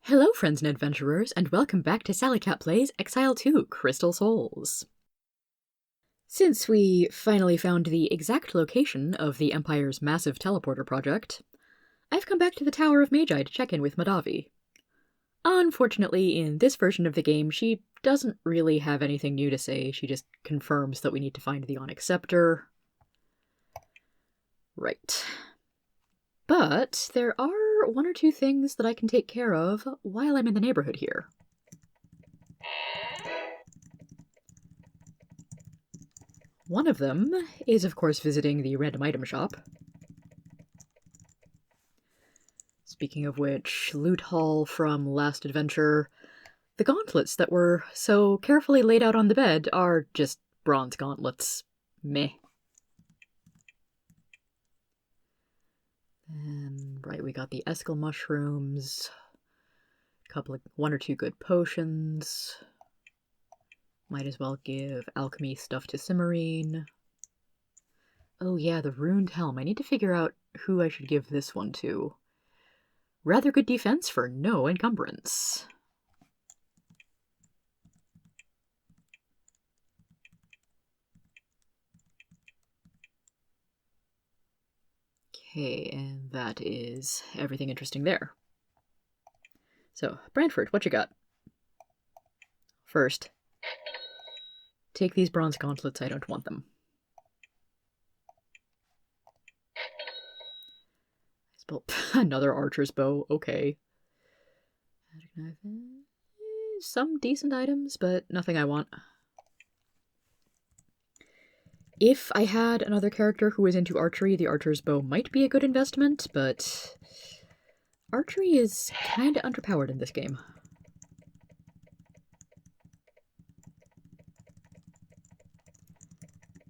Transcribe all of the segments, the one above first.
Hello, friends and adventurers, and welcome back to Sally Cat Plays Exile 2 Crystal Souls. Since we finally found the exact location of the Empire's massive teleporter project, I've come back to the Tower of Magi to check in with Madavi. Unfortunately, in this version of the game, she doesn't really have anything new to say. She just confirms that we need to find the Onyx Scepter. Right. But there are one or two things that I can take care of while I'm in the neighborhood here. One of them is, of course, visiting the random item shop. Speaking of which, loot haul from last adventure. The gauntlets that were so carefully laid out on the bed are just bronze gauntlets. Meh. And, right, we got the Eskel mushrooms. One or two good potions. Might as well give alchemy stuff to Cimmerine. Oh yeah, the runed helm. I need to figure out who I should give this one to. Rather good defense for no encumbrance. Okay, and that is everything interesting there. So, Brantford, what you got? First, take these bronze gauntlets, I don't want them. Another archer's bow, okay. Some decent items, but nothing I want. If I had another character who was into archery, the archer's bow might be a good investment, but archery is kinda underpowered in this game.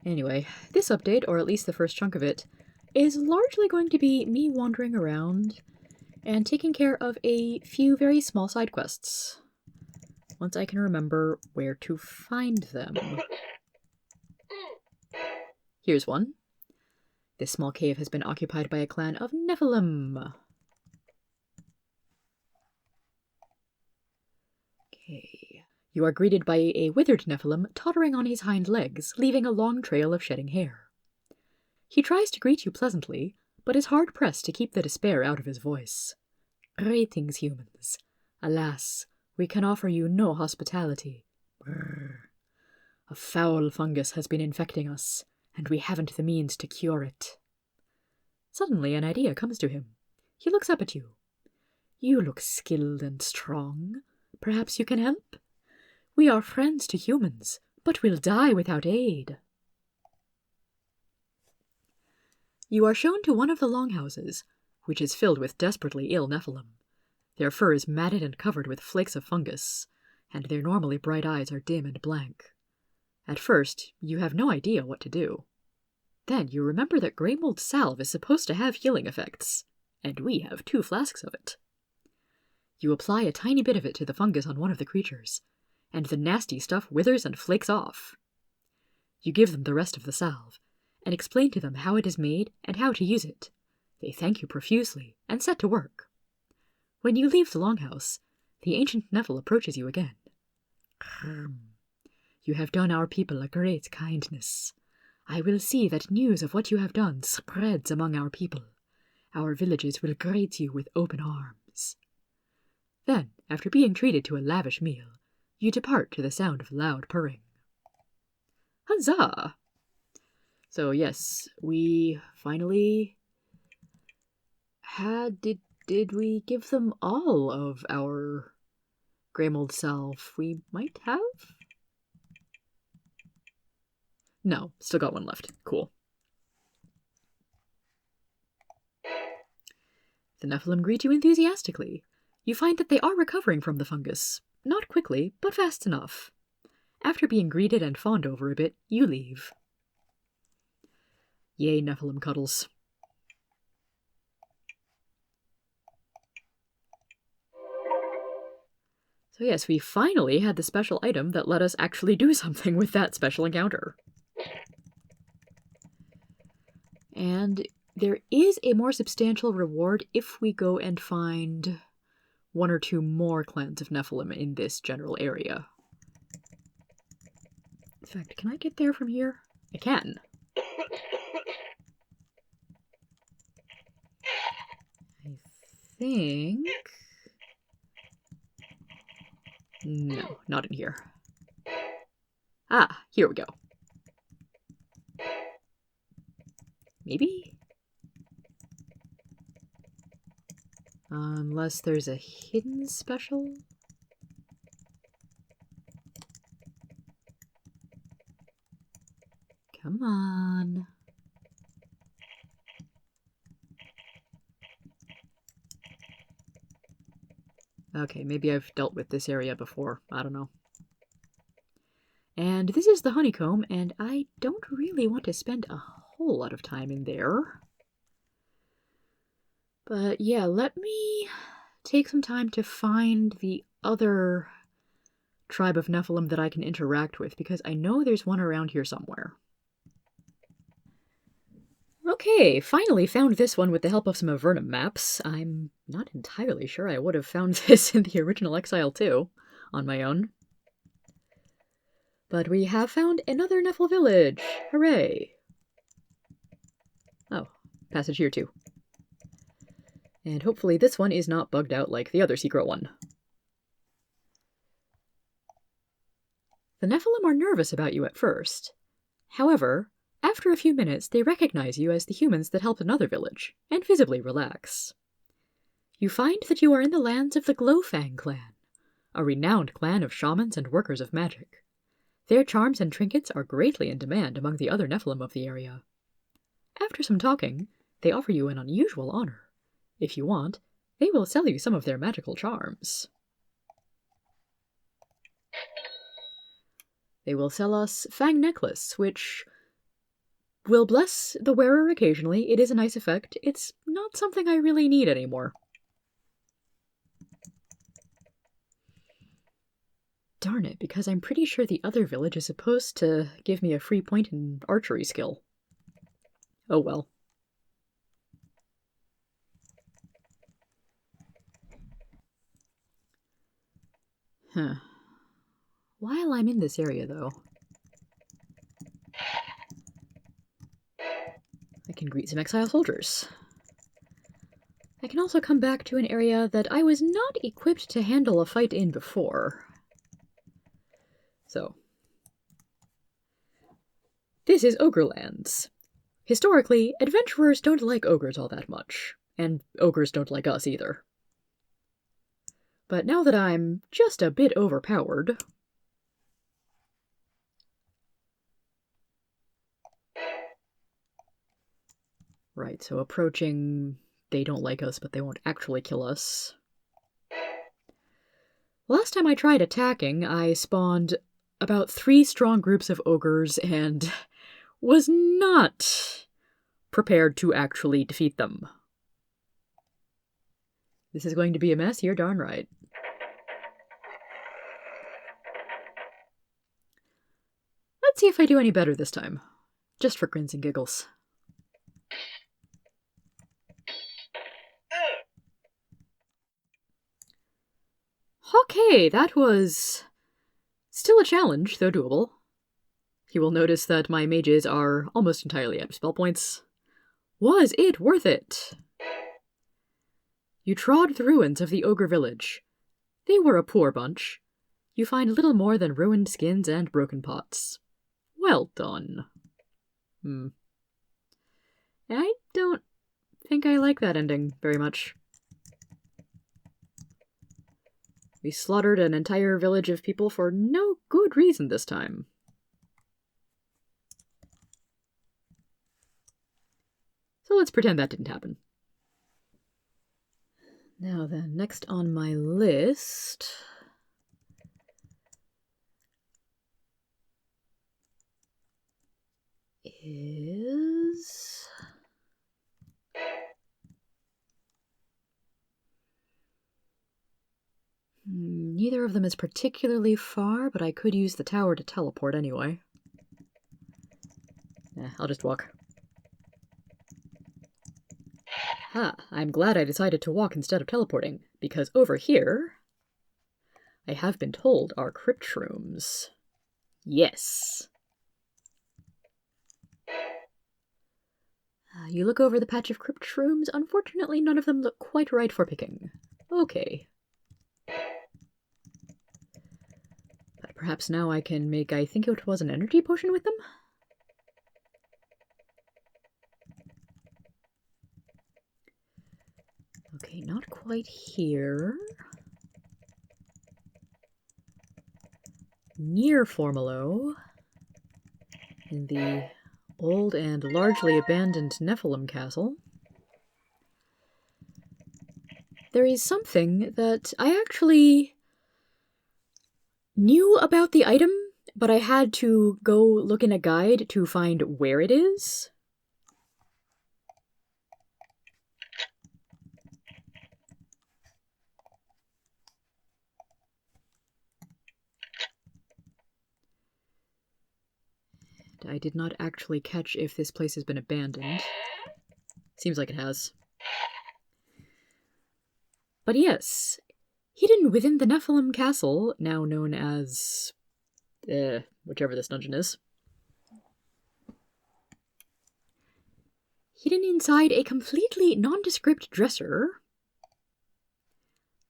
Anyway, this update, or at least the first chunk of it, is largely going to be me wandering around and taking care of a few very small side quests, once I can remember where to find them. Here's one. This small cave has been occupied by a clan of Nephilim. Okay. You are greeted by a withered Nephilim tottering on his hind legs, leaving a long trail of shedding hair. He tries to greet you pleasantly, but is hard-pressed to keep the despair out of his voice. Greetings, humans. Alas, we can offer you no hospitality. Brrr. A foul fungus has been infecting us, and we haven't the means to cure it. Suddenly an idea comes to him. He looks up at you. You look skilled and strong. Perhaps you can help? We are friends to humans, but we'll die without aid. You are shown to one of the longhouses, which is filled with desperately ill Nephilim. Their fur is matted and covered with flakes of fungus, and their normally bright eyes are dim and blank. At first, you have no idea what to do. Then you remember that grey mold salve is supposed to have healing effects, and we have 2 flasks of it. You apply a tiny bit of it to the fungus on one of the creatures, and the nasty stuff withers and flakes off. You give them the rest of the salve, and explain to them how it is made and how to use it. They thank you profusely, and set to work. When you leave the longhouse, the ancient Nephil approaches you again. You have done our people a great kindness. I will see that news of what you have done spreads among our people. Our villages will greet you with open arms. Then, after being treated to a lavish meal, you depart to the sound of loud purring. Huzzah! So yes, we finally had... Did we give them all of our grey mold salve? We might have? No, still got one left. Cool. The Nephilim greet you enthusiastically. You find that they are recovering from the fungus. Not quickly, but fast enough. After being greeted and fawned over a bit, you leave. Yay, Nephilim cuddles. So yes, we finally had the special item that let us actually do something with that special encounter. And there is a more substantial reward if we go and find one or two more clans of Nephilim in this general area. In fact, can I get there from here? I can. I think... No, not in here. Ah, here we go. Maybe? Unless there's a hidden special? Come on. Okay, maybe I've dealt with this area before. I don't know. And this is the honeycomb, and I don't really want to spend a whole lot of time in there. But yeah, let me take some time to find the other tribe of Nephilim that I can interact with, because I know there's one around here somewhere. Okay, finally found this one with the help of some Avernum maps. I'm not entirely sure I would have found this in the original Exile too, on my own. But we have found another Nephil village! Hooray! Oh, passage here too. And hopefully this one is not bugged out like the other secret one. The Nephilim are nervous about you at first. However, after a few minutes they recognize you as the humans that helped another village, and visibly relax. You find that you are in the lands of the Glowfang Clan, a renowned clan of shamans and workers of magic. Their charms and trinkets are greatly in demand among the other Nephilim of the area. After some talking, they offer you an unusual honor. If you want, they will sell you some of their magical charms. They will sell us Fang Necklace, which will bless the wearer occasionally. It is a nice effect. It's not something I really need anymore. Darn it, because I'm pretty sure the other village is supposed to give me a free point in archery skill. Oh well. Huh. While I'm in this area, though, I can greet some exile soldiers. I can also come back to an area that I was not equipped to handle a fight in before. So, this is Ogrelands. Historically, adventurers don't like ogres all that much, and ogres don't like us either. But now that I'm just a bit overpowered... Right, so approaching, they don't like us, but they won't actually kill us. Last time I tried attacking, I spawned about 3 strong groups of ogres and was not prepared to actually defeat them. This is going to be a mess, you're darn right. Let's see if I do any better this time. Just for grins and giggles. Okay, that was still a challenge, though doable. You will notice that my mages are almost entirely out of spell points. Was it worth it? You trod the ruins of the ogre village. They were a poor bunch. You find little more than ruined skins and broken pots. Well done. I don't think I like that ending very much. We slaughtered an entire village of people for no good reason this time. So let's pretend that didn't happen. Now then, next on my list... is... Neither of them is particularly far, but I could use the tower to teleport anyway. I'll just walk. Ha! I'm glad I decided to walk instead of teleporting, because over here, I have been told, are crypt shrooms. Yes. You look over the patch of crypt shrooms. Unfortunately, none of them look quite right for picking. Okay. But perhaps now I can make, I think it was an energy potion with them? Okay, not quite here. Near Formalo, in the old and largely abandoned Nephilim castle, there is something that I actually knew about the item, but I had to go look in a guide to find where it is. I did not actually catch if this place has been abandoned. Seems like it has. But yes, hidden within the Nephilim castle, now known as... whichever this dungeon is. Hidden inside a completely nondescript dresser.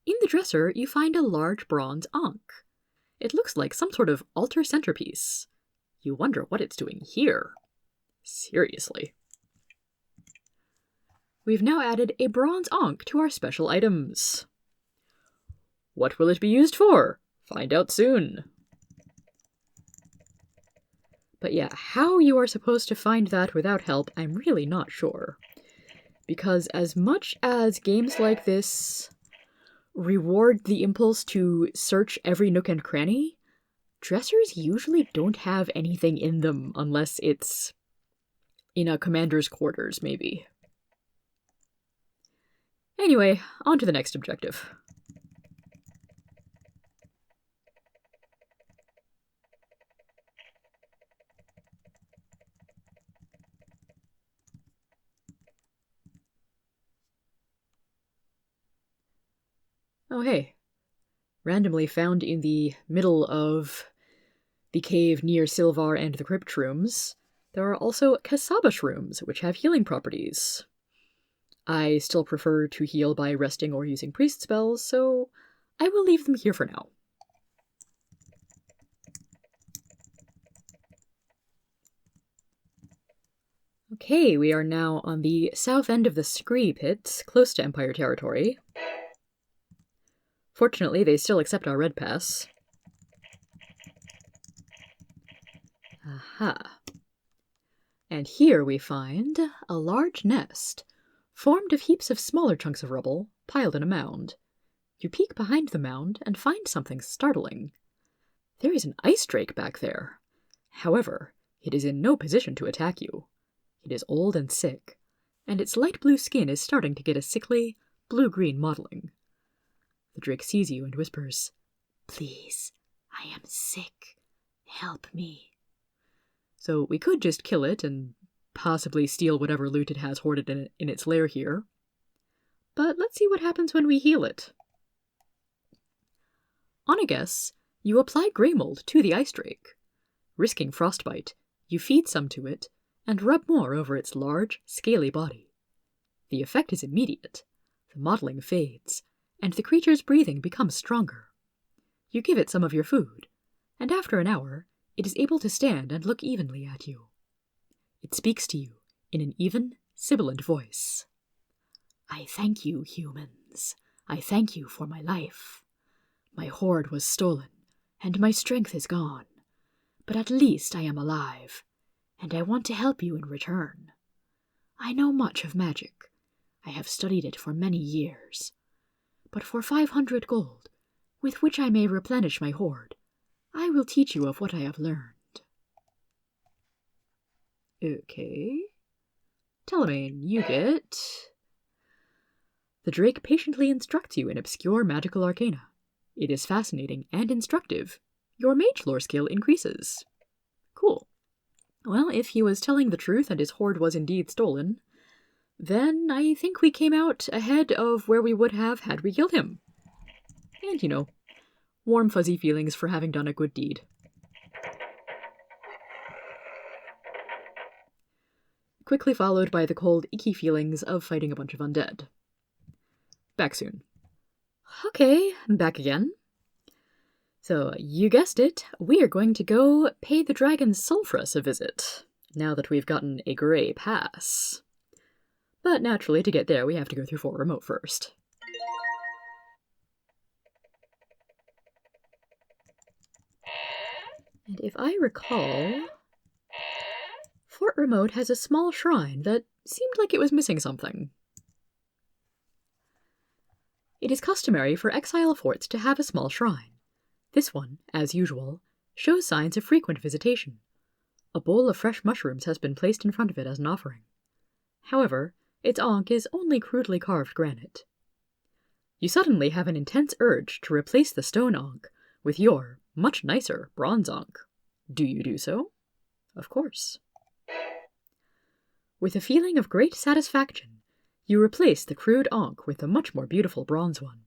In the dresser, you find a large bronze ankh. It looks like some sort of altar centerpiece. You wonder what it's doing here. Seriously. We've now added a bronze ankh to our special items. What will it be used for? Find out soon. But yeah, how you are supposed to find that without help, I'm really not sure. Because as much as games like this reward the impulse to search every nook and cranny, dressers usually don't have anything in them unless it's in a commander's quarters, maybe. Anyway, on to the next objective. Oh hey, randomly found in the middle of the cave near Silvar and the crypt shrooms, there are also Kasaba shrooms, which have healing properties. I still prefer to heal by resting or using priest spells, so I will leave them here for now. Okay, we are now on the south end of the Scree Pit, close to Empire territory. Fortunately, they still accept our red pass. Aha. And here we find a large nest, formed of heaps of smaller chunks of rubble, piled in a mound. You peek behind the mound and find something startling. There is an ice drake back there. However, it is in no position to attack you. It is old and sick, and its light blue skin is starting to get a sickly, blue-green mottling. The drake sees you and whispers, "Please, I am sick. Help me." So we could just kill it and possibly steal whatever loot it has hoarded in its lair here. But let's see what happens when we heal it. On a guess, you apply Grey Mold to the ice drake. Risking frostbite, you feed some to it and rub more over its large, scaly body. The effect is immediate. The mottling fades, and the creature's breathing becomes stronger. You give it some of your food, and after an hour, it is able to stand and look evenly at you. It speaks to you in an even, sibilant voice. "I thank you, humans. I thank you for my life. My hoard was stolen, and my strength is gone. But at least I am alive, and I want to help you in return. I know much of magic. I have studied it for many years. But for 500 gold, with which I may replenish my hoard, I will teach you of what I have learned." Okay. Telemaine, you get... The drake patiently instructs you in obscure magical arcana. It is fascinating and instructive. Your mage lore skill increases. Cool. Well, if he was telling the truth and his hoard was indeed stolen, then I think we came out ahead of where we would have had we killed him. And, warm fuzzy feelings for having done a good deed. Quickly followed by the cold, icky feelings of fighting a bunch of undead. Back soon. Okay, back again. So, you guessed it, we are going to go pay the dragon Sulfurus a visit, now that we've gotten a grey pass. But naturally, to get there, we have to go through Fort Remote first. And if I recall, Fort Remote has a small shrine that seemed like it was missing something. It is customary for Exile forts to have a small shrine. This one, as usual, shows signs of frequent visitation. A bowl of fresh mushrooms has been placed in front of it as an offering. However, its ankh is only crudely carved granite. You suddenly have an intense urge to replace the stone ankh with your, much nicer, bronze ankh. Do you do so? Of course. With a feeling of great satisfaction, you replace the crude ankh with the much more beautiful bronze one.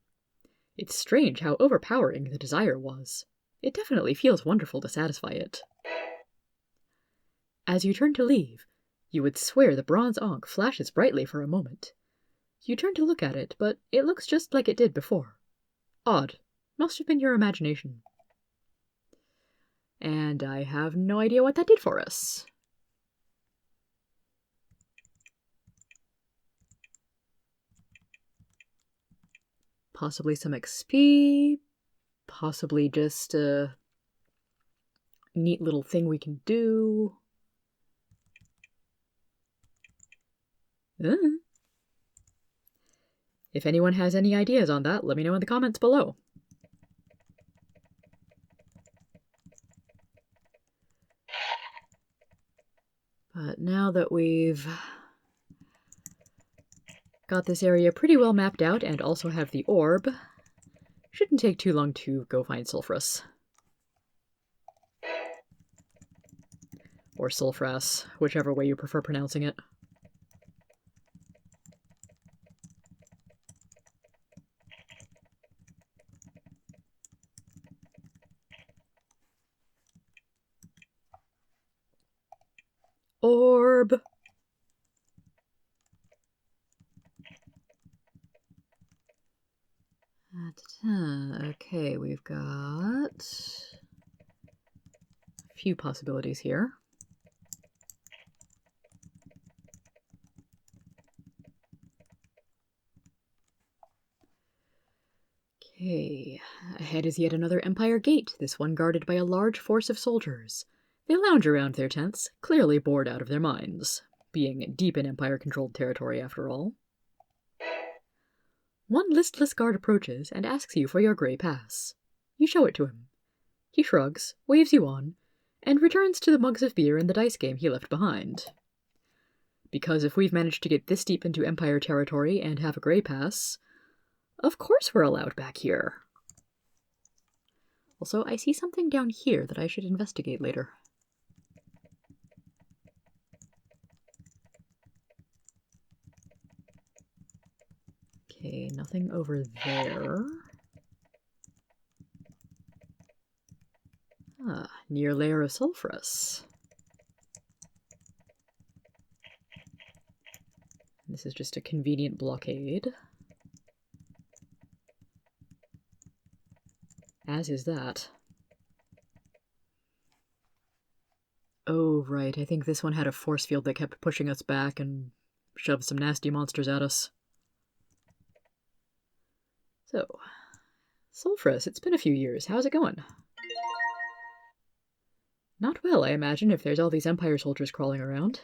It's strange how overpowering the desire was. It definitely feels wonderful to satisfy it. As you turn to leave, you would swear the bronze ankh flashes brightly for a moment. You turn to look at it, but it looks just like it did before. Odd. Must have been your imagination. And I have no idea what that did for us. Possibly some XP, possibly just a neat little thing we can do. If anyone has any ideas on that, let me know in the comments below. But now that we've got this area pretty well mapped out and also have the orb, shouldn't take too long to go find Sulfurus. Or Sulfras, whichever way you prefer pronouncing it. Orb! Okay, we've got a few possibilities here. Okay, ahead is yet another Empire gate, this one guarded by a large force of soldiers. They lounge around their tents, clearly bored out of their minds, being deep in Empire-controlled territory after all. One listless guard approaches and asks you for your grey pass. You show it to him. He shrugs, waves you on, and returns to the mugs of beer and the dice game he left behind. Because if we've managed to get this deep into Empire territory and have a grey pass, of course we're allowed back here. Also, I see something down here that I should investigate later. Okay, nothing over there. Ah, near lair of Sulfurus. This is just a convenient blockade. As is that. Oh, right, I think this one had a force field that kept pushing us back and shoved some nasty monsters at us. So, Sulfurus, it's been a few years. How's it going? Not well, I imagine, if there's all these Empire soldiers crawling around.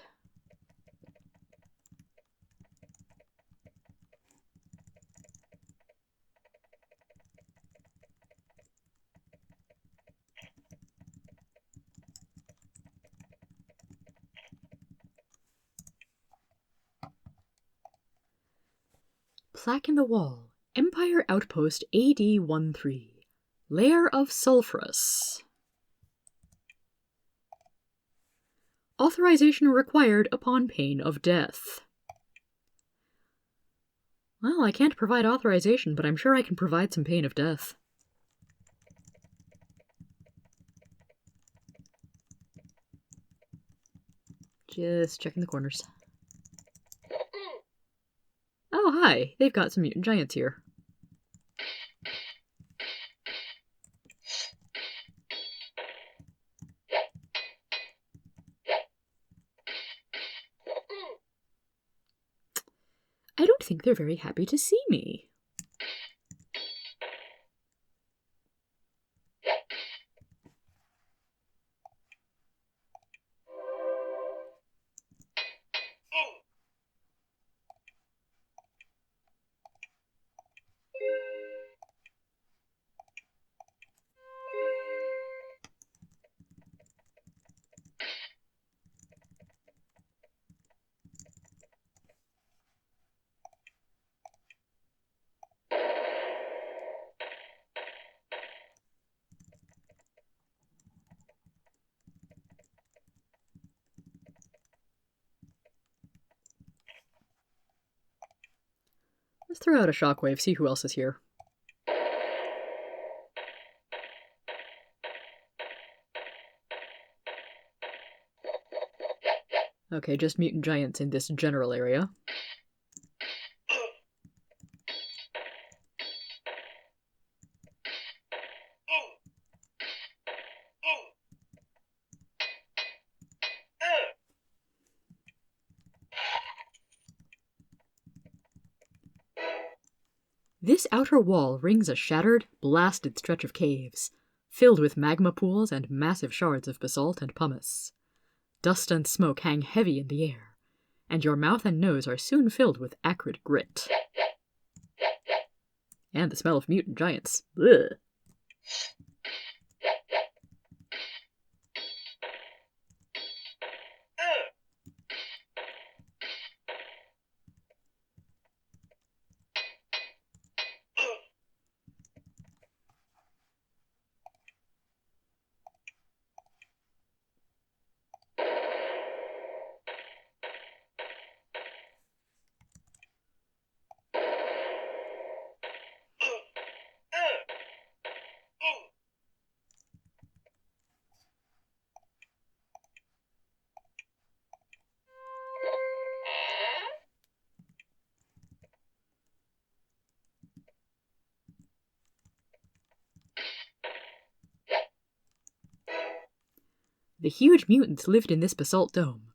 Plaque in the wall. Empire Outpost AD-13. Lair of Sulfurus. Authorization required upon pain of death. Well, I can't provide authorization, but I'm sure I can provide some pain of death. Just checking the corners. Oh, hi! They've got some mutant giants here. I don't think they're very happy to see me. Let's throw out a shockwave, see who else is here. Okay, just mutant giants in this general area. This outer wall rings a shattered, blasted stretch of caves, filled with magma pools and massive shards of basalt and pumice. Dust and smoke hang heavy in the air, and your mouth and nose are soon filled with acrid grit. And the smell of mutant giants. Ugh. The huge mutants lived in this basalt dome,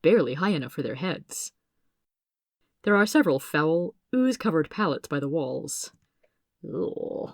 barely high enough for their heads. There are several foul, ooze-covered pallets by the walls. Ugh.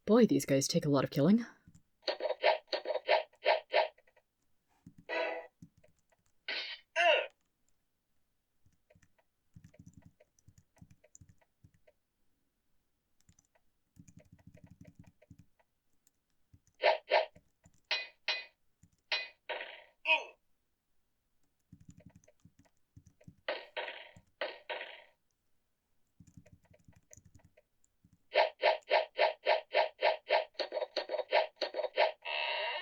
Boy, these guys take a lot of killing.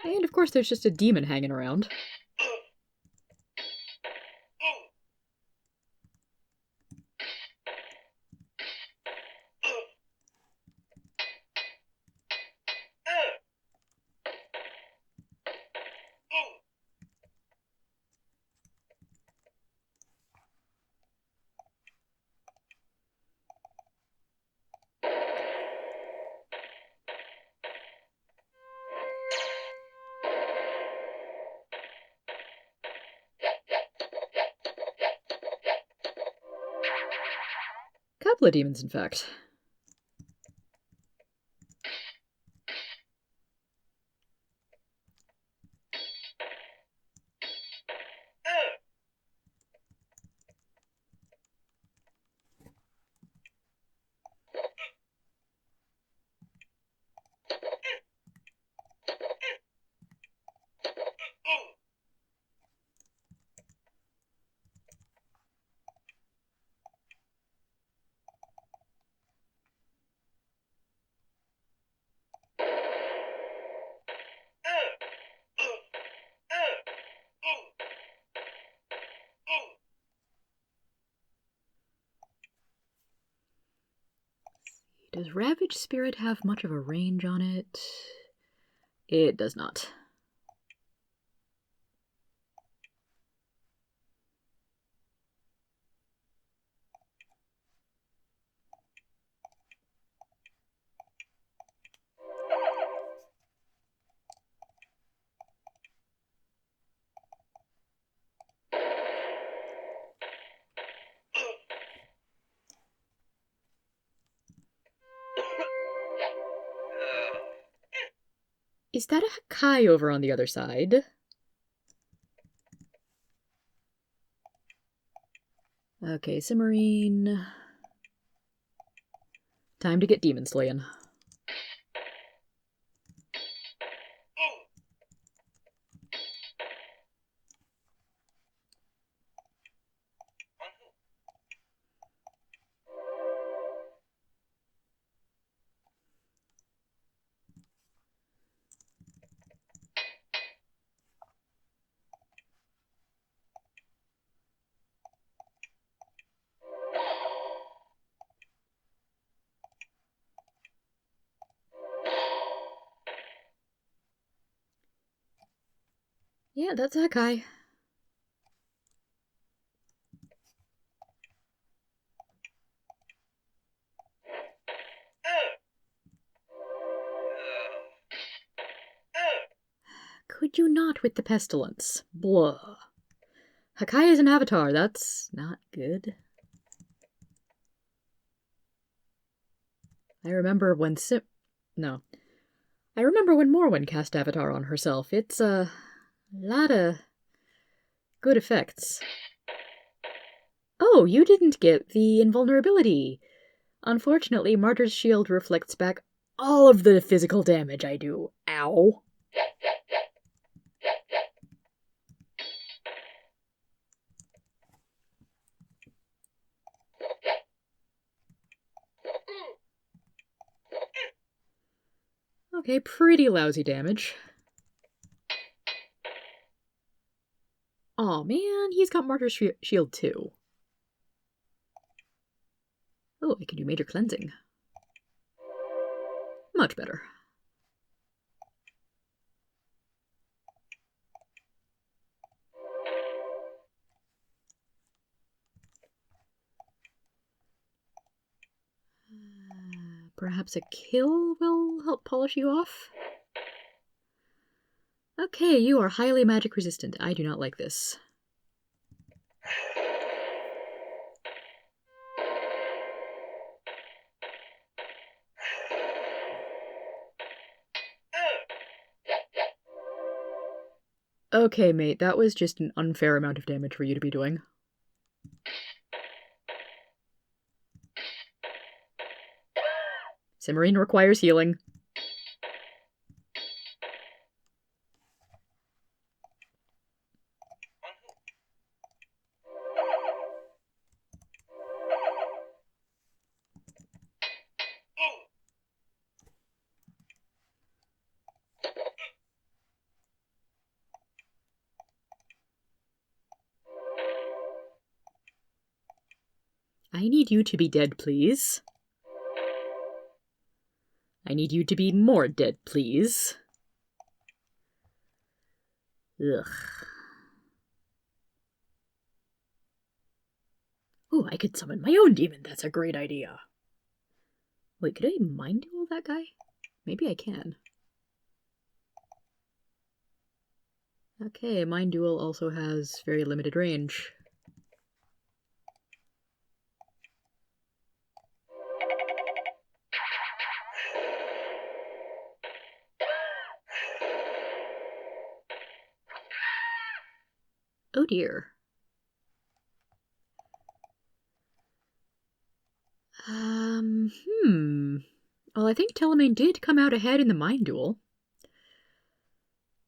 And of course there's just a demon hanging around. couple of demons, in fact. Does Ravage Spirit have much of a range on it? It does not. Is that a Hakai over on the other side? Okay, Cimmerian. Time to get demon slaying. Yeah, that's Hakai. Could you not with the pestilence? Blah. Hakai is an avatar, that's not good. I remember when Morwen cast Avatar on herself. It's a lot of good effects. Oh, you didn't get the invulnerability. Unfortunately, Martyr's Shield reflects back all of the physical damage I do. Ow. Okay, pretty lousy damage. Aw, man, he's got Martyr's Shield too. Oh, I can do Major Cleansing. Much better. Perhaps a kill will help polish you off? Okay, you are highly magic resistant. I do not like this. Okay, mate, that was just an unfair amount of damage for you to be doing. Cimmerian requires healing. I need you to be dead, please. I need you to be more dead, please. Ugh. Ooh, I could summon my own demon. That's a great idea. Wait, could I mind duel that guy? Maybe I can. Okay, mind duel also has very limited range. Oh dear. Well, I think Telemane did come out ahead in the mind duel.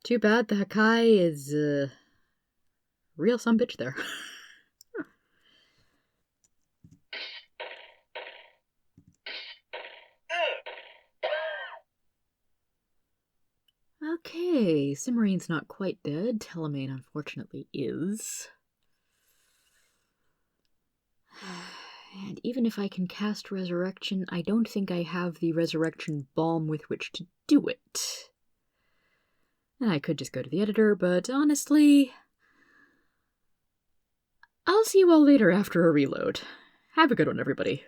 Too bad the Hakai is, real some bitch there. Okay, Cimmerine's not quite dead. Telemane, unfortunately, is. And even if I can cast Resurrection, I don't think I have the Resurrection Balm with which to do it. I could just go to the editor, but honestly, I'll see you all later after a reload. Have a good one, everybody.